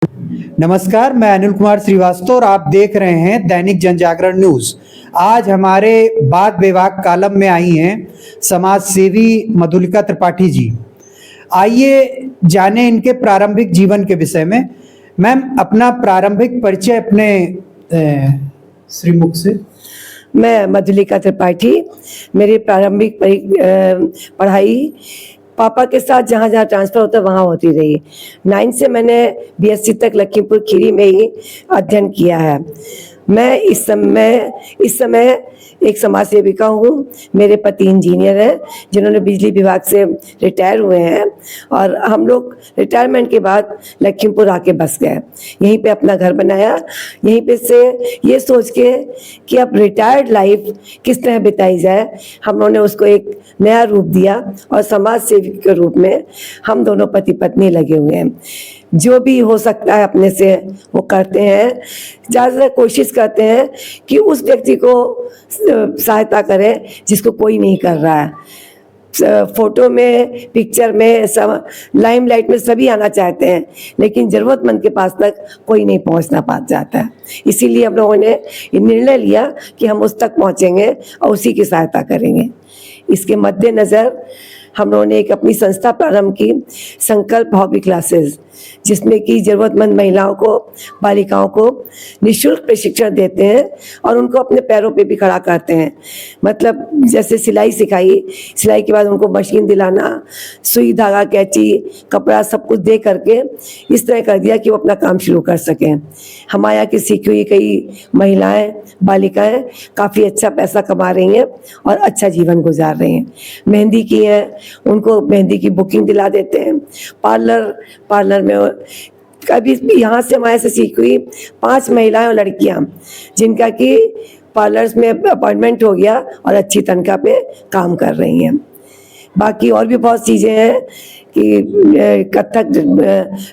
नमस्कार, मैं अनिल कुमार श्रीवास्तव और आप देख रहे हैं दैनिक जनजागरण न्यूज। आज हमारे बात विभाग कॉलम में आई हैं समाज सेवी मधुलिका त्रिपाठी जी। आइए जाने इनके प्रारंभिक जीवन के विषय में। मैम, अपना प्रारंभिक परिचय अपने श्रीमुख से। मैं मधुलिका त्रिपाठी। मेरी प्रारंभिक पढ़ाई पापा के साथ जहाँ जहाँ ट्रांसफ़र होता है वहाँ होती रही। 9 से मैंने बीएससी तक लखीमपुर खीरी में ही अध्ययन किया है। मैं इस समय एक समाज सेविका हूँ। मेरे पति इंजीनियर हैं जिन्होंने बिजली विभाग से रिटायर हुए हैं, और हम लोग रिटायरमेंट के बाद लखीमपुर आके बस गए। यहीं पे अपना घर बनाया। यहीं पे से ये सोच के कि अब रिटायर्ड लाइफ किस तरह बिताई जाए, हम लोगों ने उसको एक नया रूप दिया और समाज सेवी के रूप में हम दोनों पति पत्नी लगे हुए हैं। जो भी हो सकता है अपने से वो करते हैं। ज़्यादातर कोशिश करते हैं कि उस व्यक्ति को सहायता करें जिसको कोई नहीं कर रहा है। फोटो में, पिक्चर में, सब लाइमलाइट में सभी आना चाहते हैं, लेकिन ज़रूरतमंद के पास तक कोई नहीं पहुंचना पा जाता है। इसीलिए हम लोगों ने ये निर्णय लिया कि हम उस तक पहुंचेंगे और उसी की सहायता करेंगे। इसके मद्देनज़र हम लोगों ने एक अपनी संस्था प्रारंभ की, संकल्प हॉबी क्लासेस, जिसमें कि ज़रूरतमंद महिलाओं को, बालिकाओं को निःशुल्क प्रशिक्षण देते हैं और उनको अपने पैरों पे भी खड़ा करते हैं। मतलब जैसे सिलाई सिखाई, सिलाई के बाद उनको मशीन दिलाना, सुई धागा कैंची कपड़ा सब कुछ दे करके इस तरह कर दिया कि वो अपना काम शुरू कर सकें। हमारे यहाँ की सीखी हुई कई महिलाएं, बालिकाएं काफ़ी अच्छा पैसा कमा रही हैं और अच्छा जीवन गुजार रही हैं। मेहंदी की हैं, उनको मेहंदी की बुकिंग दिला देते हैं। पार्लर में कभी यहाँ से हमारे से सीखी हुई 5 महिलाएं और लड़कियां जिनका कि पार्लर्स में अपॉइंटमेंट हो गया और अच्छी तनख्वाह पे काम कर रही हैं। बाकी और भी बहुत चीज़ें हैं कि कथक,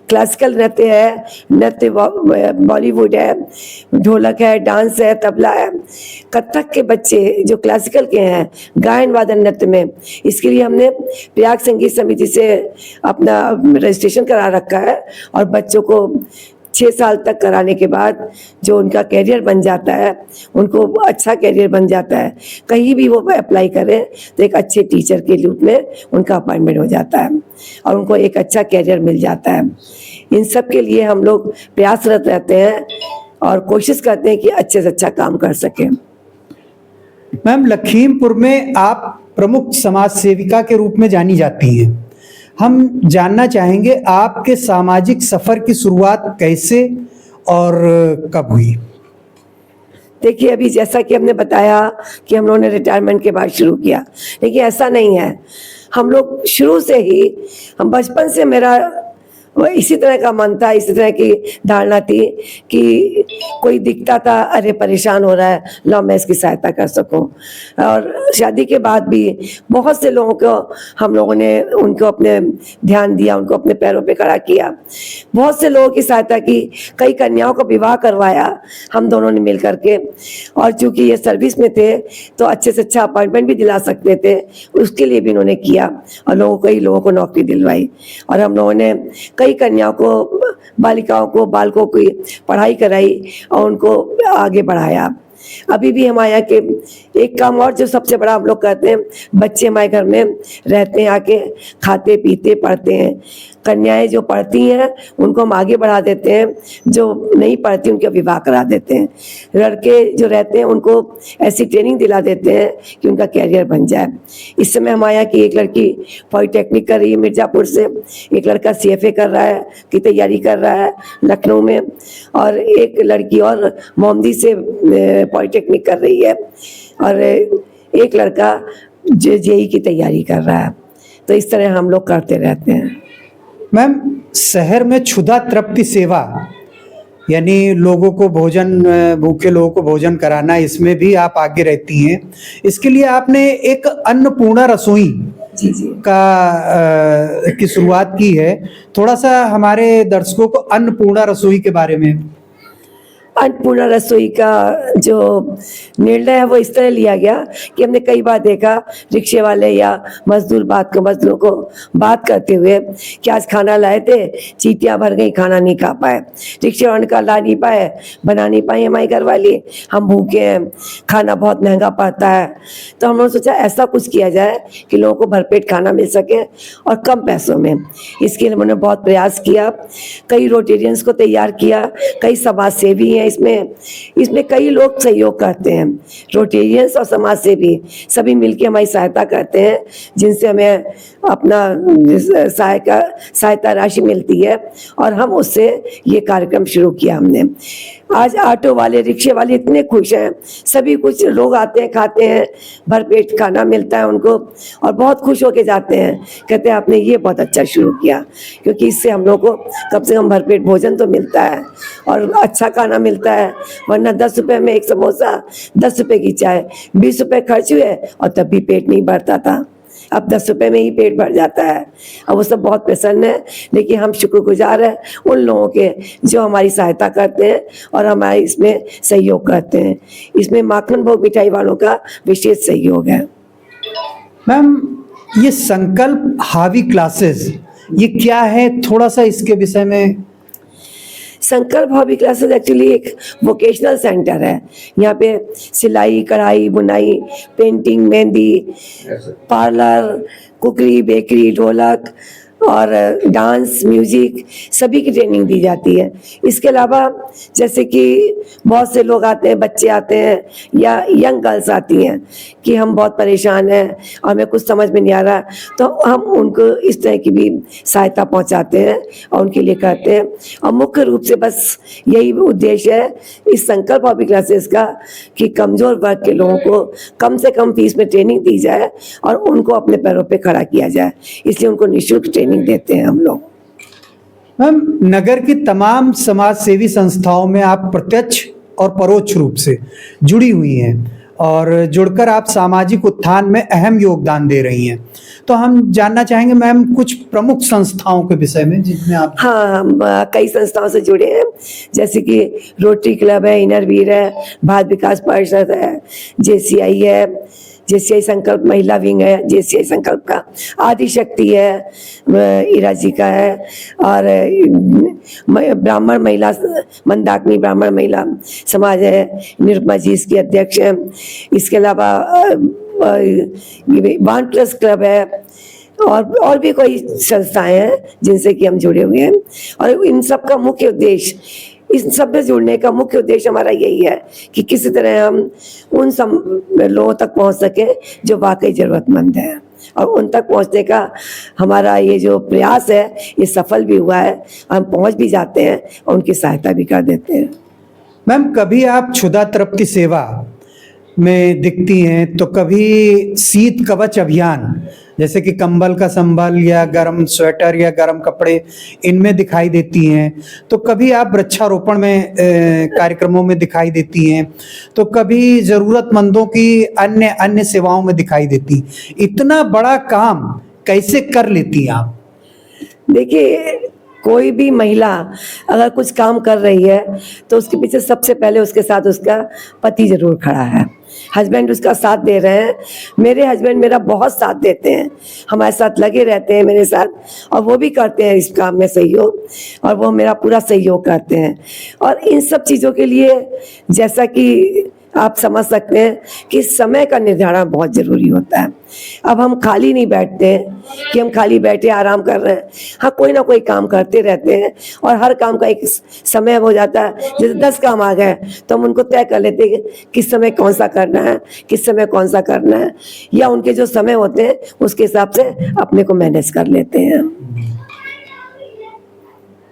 क्लासिकल नृत्य है, नृत्य बॉलीवुड है, ढोलक है, डांस है, तबला है। कथक के बच्चे जो क्लासिकल के हैं, गायन वादन नृत्य में, इसके लिए हमने प्रयाग संगीत समिति से अपना रजिस्ट्रेशन करा रखा है, और बच्चों को 6 साल तक कराने के बाद जो उनका कैरियर बन जाता है, उनको अच्छा कैरियर बन जाता है, कहीं भी वो अप्लाई करें तो एक अच्छे टीचर के रूप में उनका अपॉइंटमेंट हो जाता है और उनको एक अच्छा कैरियर मिल जाता है। इन सब के लिए हम लोग प्रयासरत रहते हैं और कोशिश करते हैं कि अच्छे से अच्छा काम कर सकें। मैम, लखीमपुर में आप प्रमुख समाज सेविका के रूप में जानी जाती हैं। हम जानना चाहेंगे आपके सामाजिक सफर की शुरुआत कैसे और कब हुई? देखिए, अभी जैसा कि हमने बताया कि हम लोगों ने रिटायरमेंट के बाद शुरू किया, लेकिन ऐसा नहीं है। हम लोग शुरू से ही, हम बचपन से मेरा इसी तरह का मन था, इसी तरह की धारणा थी कि कोई दिखता था, अरे परेशान हो रहा है, लो मैं इसकी सहायता कर सकूं। और शादी के बाद भी बहुत से लोगों को हम लोगों ने उनको अपने ध्यान दिया, उनको अपने पैरों पे खड़ा किया, बहुत से लोगों की सहायता की, कई कन्याओं को विवाह करवाया हम दोनों ने मिल करके। और चूँकि ये सर्विस में थे तो अच्छे से अच्छा अपॉइंटमेंट भी दिला सकते थे, उसके लिए भी इन्होंने किया और कई लोगों को नौकरी दिलवाई। और हम लोगों ने कई कन्याओं को, बालिकाओं को, बालकों की पढ़ाई कराई और उनको आगे बढ़ाया। अभी भी हमारे यहाँ के एक काम और जो सबसे बड़ा हम लोग करते हैं, बच्चे हमारे घर में रहते हैं, आके खाते पीते पढ़ते हैं। कन्याएं जो पढ़ती हैं उनको हम आगे बढ़ा देते हैं, जो नहीं पढ़ती उनके विवाह करा देते हैं। लड़के जो रहते हैं उनको ऐसी ट्रेनिंग दिला देते हैं कि उनका कैरियर बन जाए। इस समय हमारे यहाँ की एक लड़की पॉलिटेक्निक कर रही है मिर्ज़ापुर से, एक लड़का CFA कर रहा है की तैयारी कर रहा है लखनऊ में, और एक लड़की और मोमदी से पॉलिटेक्निक कर रही है, और एक लड़का JEE की तैयारी कर रहा है। तो इस तरह हम लोग करते रहते हैं। मैम, शहर में क्षुधा तृप्ति सेवा यानी लोगों को भोजन, भूखे लोगों को भोजन कराना, इसमें भी आप आगे रहती हैं। इसके लिए आपने एक अन्नपूर्णा रसोई जी की शुरुआत की है। थोड़ा सा हमारे दर्शकों को अन्नपूर्णा रसोई के बारे में। अन्नपूर्णा रसोई का जो निर्णय है वो इस तरह लिया गया कि हमने कई बार देखा रिक्शे वाले या मजदूरों को बात करते हुए कि आज खाना लाए थे, चीटियाँ भर गई, खाना नहीं खा पाए, रिक्शे वाले का ला नहीं पाए, बना नहीं पाई हमारी घरवाली, हम भूखे हैं, खाना बहुत महंगा पड़ता है। तो हम लोगों ने सोचा ऐसा कुछ किया जाए कि लोगों को भरपेट खाना मिल सके और कम पैसों में। इसके लिए हमने बहुत प्रयास किया, कई रोटेरियंस को तैयार किया, कई समाज सेवी हैं इसमें कई लोग सहयोग करते हैं, रोटेरियंस और समाज सेवी सभी मिलकर हमारी सहायता करते हैं, जिनसे हमें अपना सहायता राशि मिलती है और हम उससे ये कार्यक्रम शुरू किया हमने। आज ऑटो वाले, रिक्शे वाले इतने खुश हैं, सभी कुछ लोग आते हैं, खाते हैं, भरपेट खाना मिलता है उनको और बहुत खुश होके जाते हैं, कहते हैं आपने ये बहुत अच्छा शुरू किया, क्योंकि इससे हम लोग को कम से कम भरपेट भोजन तो मिलता है और अच्छा खाना मिलता है। वरना 10 रुपये में एक समोसा, 10 रुपये की चाय, 20 रुपये खर्च हुए और तब भी पेट नहीं भरता था। अब 10 रुपये में ही पेट भर जाता है। अब वो सब बहुत प्रसन्न है, लेकिन हम शुक्रगुजार हैं उन लोगों के जो हमारी सहायता करते हैं और हमारे इसमें सहयोग करते हैं। इसमें माखन भोग मिठाई वालों का विशेष सहयोग है। मैम, ये संकल्प हावी क्लासेस ये क्या है, थोड़ा सा इसके विषय में। संकल्प हॉबी क्लासेस एक्चुअली एक वोकेशनल सेंटर है। यहाँ पे सिलाई, कढ़ाई, बुनाई, पेंटिंग, मेहंदी, पार्लर, कुकरी, बेकरी, ढोलक और डांस, म्यूजिक सभी की ट्रेनिंग दी जाती है। इसके अलावा जैसे कि बहुत से लोग आते हैं, बच्चे आते हैं या यंग गर्ल्स आती हैं कि हम बहुत परेशान हैं और हमें कुछ समझ में नहीं आ रहा, तो हम उनको इस तरह की भी सहायता पहुंचाते हैं और उनके लिए करते हैं। और मुख्य रूप से बस यही उद्देश्य है इस संकल्प हॉबी क्लासेस का कि कमज़ोर वर्ग के लोगों को कम से कम फीस में ट्रेनिंग दी जाए और उनको अपने पैरों पे खड़ा किया जाए, इसलिए उनको निःशुल्क ट्रेनिंग देते हैं हम लोग। मैम, नगर की तमाम समाज सेवी संस्थाओं में आप प्रत्यक्ष और परोक्ष रूप से जुड़ी हुई हैं और जुड़कर आप सामाजिक उत्थान में अहम योगदान दे रही हैं। तो हम जानना चाहेंगे मैम कुछ प्रमुख संस्थाओं के विषय में जिसमें आप। हाँ, हम कई संस्थाओं से जुड़े हैं, जैसे कि रोटरी क्लब है, इनरवीर है, भारत विकास परिषद है, जेसीआई है, जेसीआई संकल्प महिला विंग है, जेसीआई संकल्प का आदि शक्ति है, ईरा जी का है, और ब्राह्मण महिला, मंदाकिनी ब्राह्मण महिला समाज है, निरुपमा जी इसकी अध्यक्ष हैं। इसके अलावा वान प्लस क्लब है और भी कोई संस्थाएं हैं जिनसे कि हम जुड़े हुए हैं। और इन सब का मुख्य उद्देश्य, इस सब में जुड़ने का मुख्य उद्देश्य हमारा यही है कि किसी तरह हम उन लोगों तक पहुंच सके जो वाकई ज़रूरतमंद हैं, और उन तक पहुंचने का हमारा ये जो प्रयास है ये सफल भी हुआ है। हम पहुंच भी जाते हैं और उनकी सहायता भी कर देते हैं। मैम, कभी आप क्षुधा तृप्ति सेवा में दिखती हैं तो कभी शीत कवच अभियान जैसे कि कंबल का संबल या गर्म स्वेटर या गर्म कपड़े इनमें दिखाई देती हैं, तो कभी आप वृक्षारोपण में कार्यक्रमों में दिखाई देती हैं, तो कभी ज़रूरतमंदों की अन्य सेवाओं में दिखाई देती। इतना बड़ा काम कैसे कर लेती हैं आप? देखिए, कोई भी महिला अगर कुछ काम कर रही है तो उसके पीछे सबसे पहले उसके साथ उसका पति जरूर खड़ा है, हस्बैंड उसका साथ दे रहे हैं। मेरे हस्बैंड मेरा बहुत साथ देते हैं, हमारे साथ लगे रहते हैं मेरे साथ, और वो भी करते हैं इस काम में सहयोग, और वो मेरा पूरा सहयोग करते हैं। और इन सब चीज़ों के लिए जैसा कि आप समझ सकते हैं कि समय का निर्धारण बहुत ज़रूरी होता है। अब हम खाली नहीं बैठते हैं कि हम खाली बैठे आराम कर रहे हैं, हाँ कोई ना कोई काम करते रहते हैं, और हर काम का एक समय हो जाता है। जैसे 10 काम आ गए तो हम उनको तय कर लेते हैं कि किस समय कौन सा करना है, किस समय कौन सा करना है, या उनके जो समय होते हैं उसके हिसाब से अपने को मैनेज कर लेते हैं।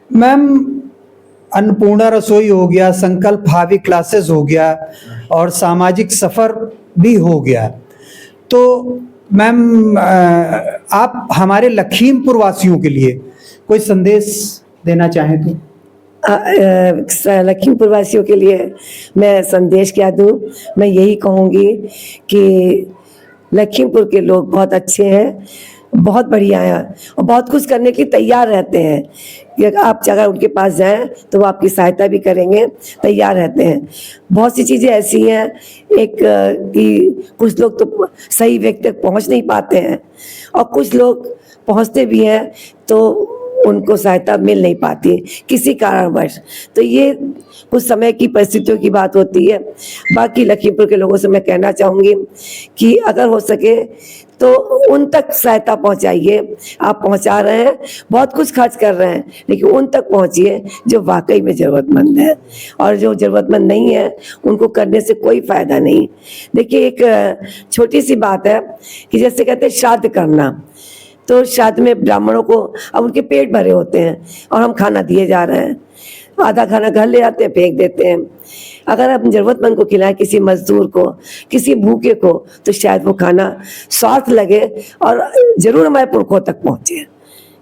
मैम, अन्नपूर्णा रसोई हो गया, संकल्प हावी क्लासेस हो गया और सामाजिक सफ़र भी हो गया, तो मैम आप हमारे लखीमपुर वासियों के लिए कोई संदेश देना चाहें तो? लखीमपुर वासियों के लिए मैं संदेश क्या दूं? मैं यही कहूँगी कि लखीमपुर के लोग बहुत अच्छे हैं, बहुत बढ़िया हैं और बहुत कुछ करने के लिए तैयार रहते हैं। कि आप अगर उनके पास जाएं तो वो आपकी सहायता भी करेंगे, तैयार रहते हैं। बहुत सी चीज़ें ऐसी हैं कि कुछ लोग तो सही व्यक्ति तक पहुंच नहीं पाते हैं और कुछ लोग पहुंचते भी हैं तो उनको सहायता मिल नहीं पाती किसी कारणवश। तो ये कुछ समय की परिस्थितियों की बात होती है। बाकी लखीमपुर के लोगों से मैं कहना चाहूँगी कि अगर हो सके तो उन तक सहायता पहुंचाइए। आप पहुंचा रहे हैं, बहुत कुछ खर्च कर रहे हैं, लेकिन उन तक पहुंचिए जो वाकई में ज़रूरतमंद है, और जो ज़रूरतमंद नहीं है उनको करने से कोई फ़ायदा नहीं। देखिए, एक छोटी सी बात है कि जैसे कहते हैं श्राद्ध करना, तो श्राद्ध में ब्राह्मणों को अब उनके पेट भरे होते हैं और हम खाना दिए जा रहे हैं, आधा खाना घर ले आते हैं, फेंक देते हैं। अगर आप ज़रूरतमंद को खिलाएं, किसी मजदूर को, किसी भूखे को, तो शायद वो खाना स्वार्थ लगे और ज़रूर हमारे पुरखों तक पहुँचे।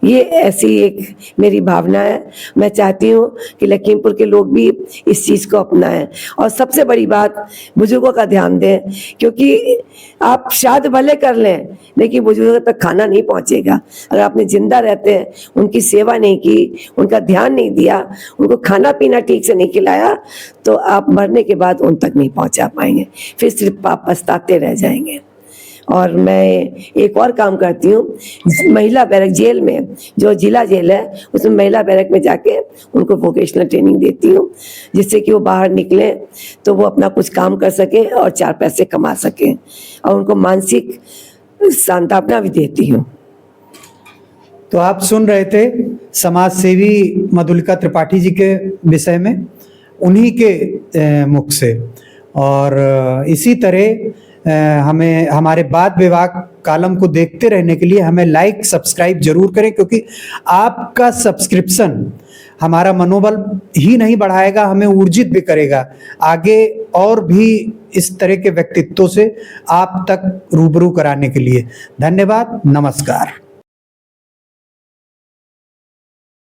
ये ऐसी एक मेरी भावना है। मैं चाहती हूँ कि लखीमपुर के लोग भी इस चीज़ को अपनाएं, और सबसे बड़ी बात, बुजुर्गों का ध्यान दें, क्योंकि आप श्राद्ध भले कर लें लेकिन बुजुर्गों तक खाना नहीं पहुँचेगा। अगर आपने जिंदा रहते हैं उनकी सेवा नहीं की, उनका ध्यान नहीं दिया, उनको खाना पीना ठीक से नहीं खिलाया, तो आप मरने के बाद उन तक नहीं पहुँचा पाएंगे, फिर सिर्फ आप पछताते रह जाएंगे। और मैं एक और काम करती हूँ, महिला बैरक जेल में, जो जिला जेल है उसमें महिला बैरक में जाके उनको वोकेशनल ट्रेनिंग देती हूँ, जिससे कि वो बाहर निकलें तो वो अपना कुछ काम कर सकें और 4 पैसे कमा सकें, और उनको मानसिक सांत्वना भी देती हूँ। तो आप सुन रहे थे समाज सेवी मधुलिका त्रिपाठी जी के विषय में, उन्हीं के मुख से। और इसी तरह हमें हमारे बात विभाग कॉलम को देखते रहने के लिए हमें लाइक सब्सक्राइब जरूर करें, क्योंकि आपका सब्सक्रिप्शन हमारा मनोबल ही नहीं बढ़ाएगा, हमें ऊर्जित भी करेगा आगे और भी इस तरह के व्यक्तित्वों से आप तक रूबरू कराने के लिए। धन्यवाद, नमस्कार।